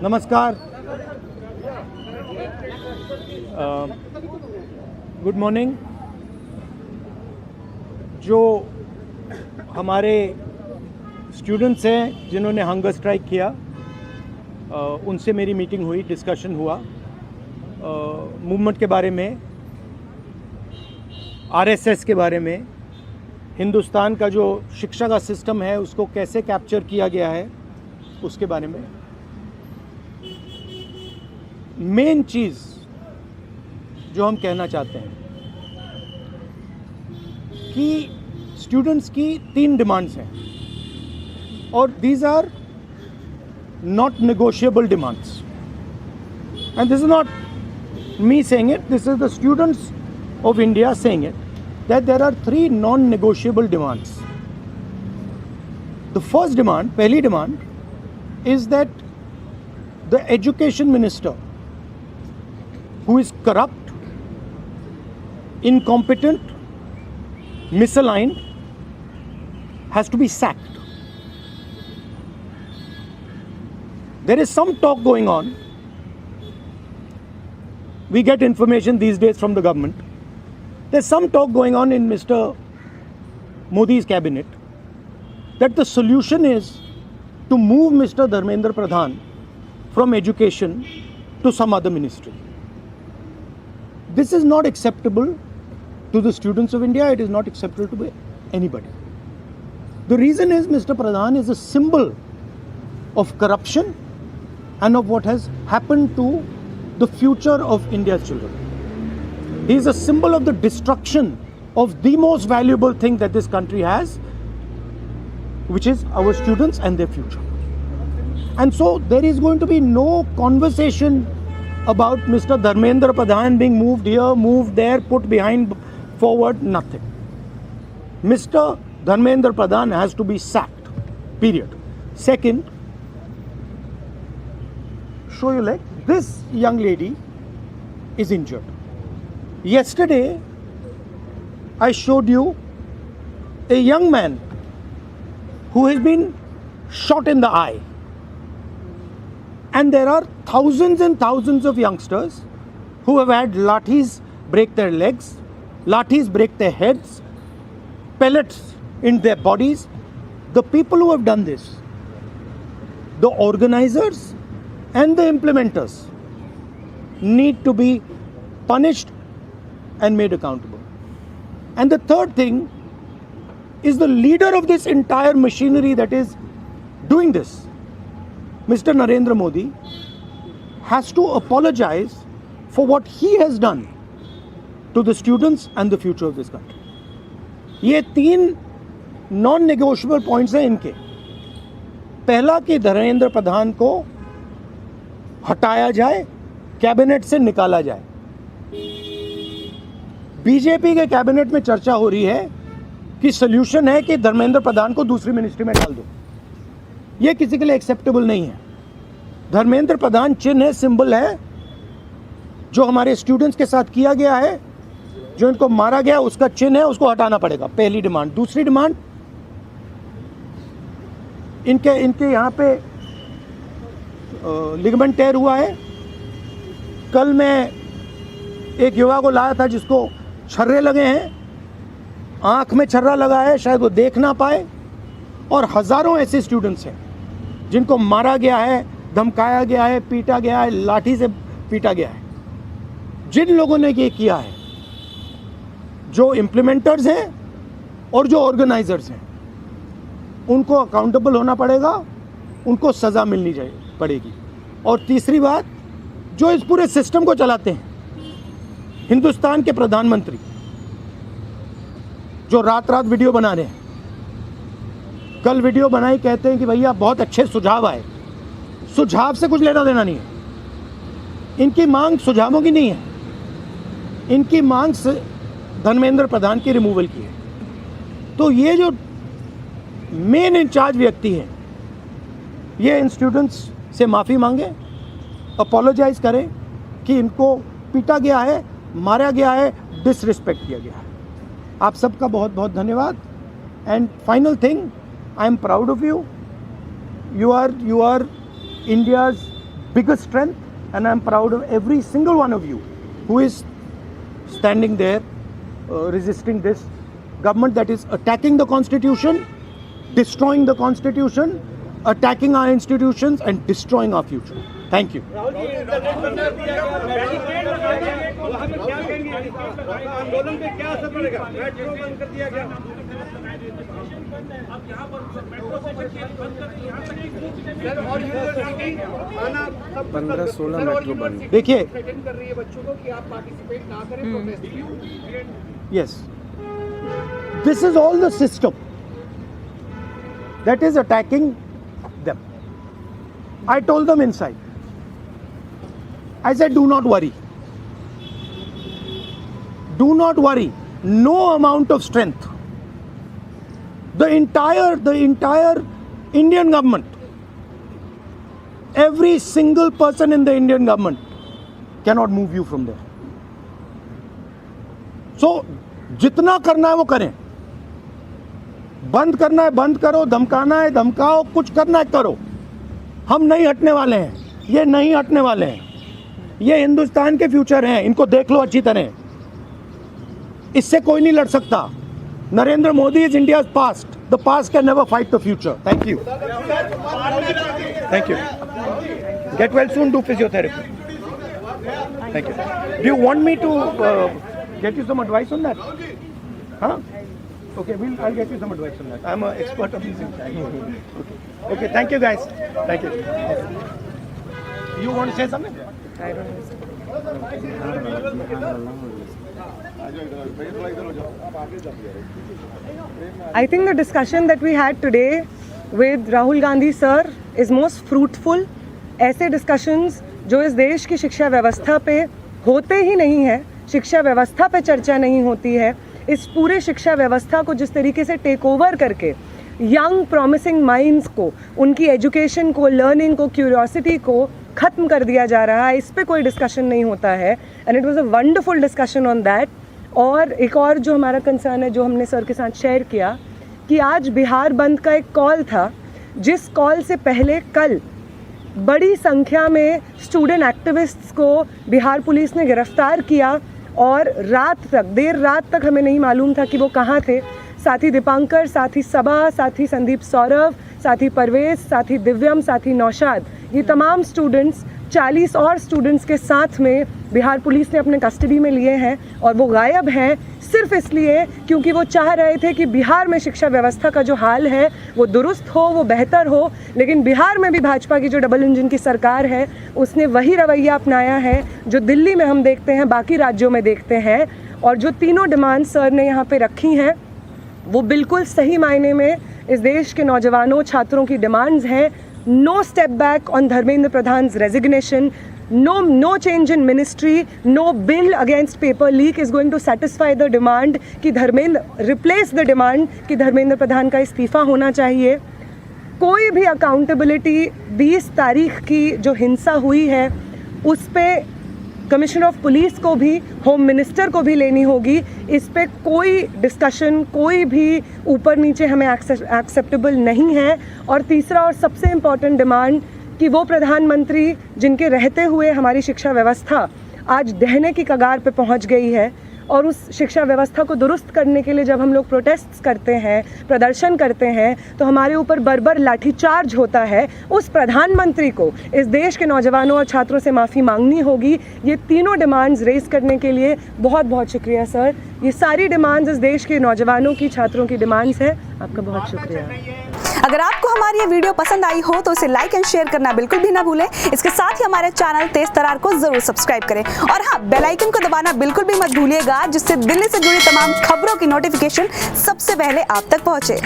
नमस्कार, good morning. जो हमारे स्टूडेंट्स हैं जिन्होंने हंगर स्ट्राइक किया, उनसे मेरी मीटिंग हुई, डिस्कशन हुआ मूवमेंट के बारे में, आरएसएस के बारे में, हिंदुस्तान का जो शिक्षा का सिस्टम है उसको कैसे कैप्चर किया गया है उसके बारे में। मेन चीज़ जो हम कहना चाहते हैं कि स्टूडेंट्स की 3 डिमांड्स हैं और these are not negotiable demands, and this is not me saying it, this is the students of India saying it, that there are 3 non-negotiable demands. The first demand, pehli demand, is that the education minister, who is corrupt, incompetent, misaligned, has to be sacked. There is some talk going on. We get information these days from the government. There's some talk going on in Mr. Modi's cabinet that the solution is to move Mr. Dharmendra Pradhan from education to some other ministry. This is not acceptable to the students of India. It is not acceptable to anybody. The reason is Mr. Pradhan is a symbol of corruption and of what has happened to the future of India's children. He is a symbol of the destruction of the most valuable thing that this country has, which is our students and their future. And so there is going to be no conversation about Mr. Dharmendra Pradhan being moved here, moved there, put behind, forward, nothing. Mr. Dharmendra Pradhan has to be sacked, period. Second, show your leg. This young lady is injured. Yesterday, I showed you a young man who has been shot in the eye. And there are thousands and thousands of youngsters who have had lathis break their legs, lathis break their heads, pellets in their bodies. The people who have done this, the organizers and the implementers, need to be punished and made accountable. And the third thing is the leader of this entire machinery that is doing this, Mr. Narendra Modi, has to apologize for what he has done to the students and the future of this country. ये 3 non-negotiable points हैं इनके। पहला कि धर्मेंद्र प्रधान को हटाया जाए, cabinet से निकाला जाए। बीजेपी के कैबिनेट में चर्चा हो रही है कि सॉल्यूशन है कि धर्मेंद्र प्रधान को दूसरी मिनिस्ट्री में डाल दो। यह किसी के लिए एक्सेप्टेबल नहीं है। धर्मेंद्र प्रधान चिन्ह है, सिंबल है, जो हमारे स्टूडेंट्स के साथ किया गया है, जो इनको मारा गया उसका चिन्ह है, उसको हटाना पड़ेगा। पहली डिमांड। दूसरी डिमांड, इनके यहाँ पे लिगामेंट टेयर हुआ है। कल मैं एक युवा को लाया था जिसको छर्रे लगे हैं, आंख में छर्रा लगा है, शायद वो देख ना पाए, और हज़ारों ऐसे स्टूडेंट्स हैं जिनको मारा गया है, धमकाया गया है, पीटा गया है, लाठी से पीटा गया है। जिन लोगों ने ये किया है, जो इम्प्लीमेंटर्स हैं और जो ऑर्गेनाइजर्स हैं, उनको अकाउंटेबल होना पड़ेगा, उनको सज़ा मिलनी पड़ेगी। और तीसरी बात, जो इस पूरे सिस्टम को चलाते हैं, हिंदुस्तान के प्रधानमंत्री, जो रात रात वीडियो बना रहे हैं, कल वीडियो बनाई, कहते हैं कि भैया बहुत अच्छे सुझाव आए। सुझाव से कुछ लेना देना नहीं है। इनकी मांग सुझावों की नहीं है, इनकी मांग धर्मेंद्र प्रधान की रिमूवल की है। तो ये जो मेन इंचार्ज व्यक्ति है, ये इन स्टूडेंट्स से माफ़ी मांगे, अपोलोजाइज करें कि इनको पीटा गया है, मारा गया है, डिसरिस्पेक्ट किया गया है। आप सबका बहुत बहुत धन्यवाद। And final thing, I am proud of you. You are India's biggest strength, and I'm proud of every single one of you who is standing there resisting this government that is attacking the constitution, destroying the constitution, attacking our institutions and destroying our future. Thank you. आंदोलन पे क्या असर पड़ेगा? Metro बंद कर दिया गया। अब यहाँ पर मेट्रो को बंद कर दिया सर, और यूनिवर्सिटी आना 15-16 मेट्रो बंद। देखिए, थ्रेटन कर रही है बच्चों को कि आप पार्टिसिपेट ना करें protest. yes, this is all the system that is attacking them. I told them inside. I said, do not worry. Do not worry. No amount of strength. The entire Indian government, every single person in the Indian government cannot move you from there. So, जितना करना है वो करें. बंद करना है बंद करो, धमकाना है धमकाओ, कुछ करना है करो. हम नहीं हटने वाले हैं. ये नहीं हटने वाले हैं. ये हिंदुस्तान के फ्यूचर हैं. इनको देख लो अच्छी तरह. इससे कोई नहीं लड़ सकता. Narendra Modi is India's past. The past can never fight the future. Thank you. Thank you. Get well soon. Do physiotherapy. Thank you. Do you want me to get you some advice on that? Huh? Okay, I'll get you some advice on that. I'm an expert of these things. Okay, thank you guys. Thank you. You want to say something? I don't know. I think the discussion that we had today with Rahul Gandhi sir is most fruitful. ऐसे discussions जो इस देश की शिक्षा व्यवस्था पे होते ही नहीं है, शिक्षा व्यवस्था पे चर्चा नहीं होती है, इस पूरे शिक्षा व्यवस्था को जिस तरीके से टेक ओवर करके यंग प्रॉमिसिंग माइंड्स को, उनकी एजुकेशन को, लर्निंग को, क्यूरियोसिटी को ख़त्म कर दिया जा रहा है, इस पे कोई डिस्कशन नहीं होता है. And it was a wonderful discussion on that. और एक और जो हमारा कंसर्न है, जो हमने सर के साथ शेयर किया, कि आज बिहार बंद का एक कॉल था, जिस कॉल से पहले कल बड़ी संख्या में स्टूडेंट एक्टिविस्ट्स को बिहार पुलिस ने गिरफ्तार किया और रात तक, देर रात तक हमें नहीं मालूम था कि वो कहाँ थे. साथी दीपांकर, साथी सबा, साथी संदीप सौरभ, साथी परवेज, साथी दिव्यम, साथी नौशाद, ये तमाम स्टूडेंट्स 40 और स्टूडेंट्स के साथ में बिहार पुलिस ने अपने कस्टडी में लिए हैं और वो गायब हैं सिर्फ इसलिए क्योंकि वो चाह रहे थे कि बिहार में शिक्षा व्यवस्था का जो हाल है वो दुरुस्त हो, वो बेहतर हो. लेकिन बिहार में भी भाजपा की जो डबल इंजन की सरकार है उसने वही रवैया अपनाया है जो दिल्ली में हम देखते हैं, बाकी राज्यों में देखते हैं. और जो तीनों डिमांड्स सर ने यहाँ पे रखी हैं वो बिल्कुल सही मायने में इस देश के नौजवानों, छात्रों की डिमांड्स हैं. No step back on Dharmendra Pradhan's resignation. No change in ministry, no bill against paper leak is going to satisfy the demand कि replace the demand कि धर्मेंद्र प्रधान का इस्तीफा होना चाहिए. कोई भी अकाउंटेबिलिटी 20 तारीख की जो हिंसा हुई है उस पे कमिश्नर ऑफ पुलिस को भी, होम मिनिस्टर को भी लेनी होगी. इस पे कोई डिस्कशन, कोई भी ऊपर नीचे हमें एक्सेप्टेबल नहीं है. और तीसरा और सबसे इम्पॉर्टेंट डिमांड कि वो प्रधानमंत्री जिनके रहते हुए हमारी शिक्षा व्यवस्था आज ढहने की कगार पे पहुंच गई है, और उस शिक्षा व्यवस्था को दुरुस्त करने के लिए जब हम लोग प्रोटेस्ट करते हैं, प्रदर्शन करते हैं, तो हमारे ऊपर बर्बर लाठीचार्ज होता है. उस प्रधानमंत्री को इस देश के नौजवानों और छात्रों से माफ़ी मांगनी होगी. ये तीनों डिमांड्स रेज़ करने के लिए बहुत बहुत शुक्रिया सर. ये सारी डिमांड्स इस देश के नौजवानों की, छात्रों की डिमांड्स हैं. आपका बहुत शुक्रिया. अगर आपको हमारी ये वीडियो पसंद आई हो तो इसे लाइक एंड शेयर करना बिल्कुल भी ना भूलें. इसके साथ ही हमारे चैनल तेज तरार को जरूर सब्सक्राइब करें और हाँ, बेल आइकन को दबाना बिल्कुल भी मत भूलिएगा, जिससे दिल्ली से जुड़ी तमाम खबरों की नोटिफिकेशन सबसे पहले आप तक पहुंचे.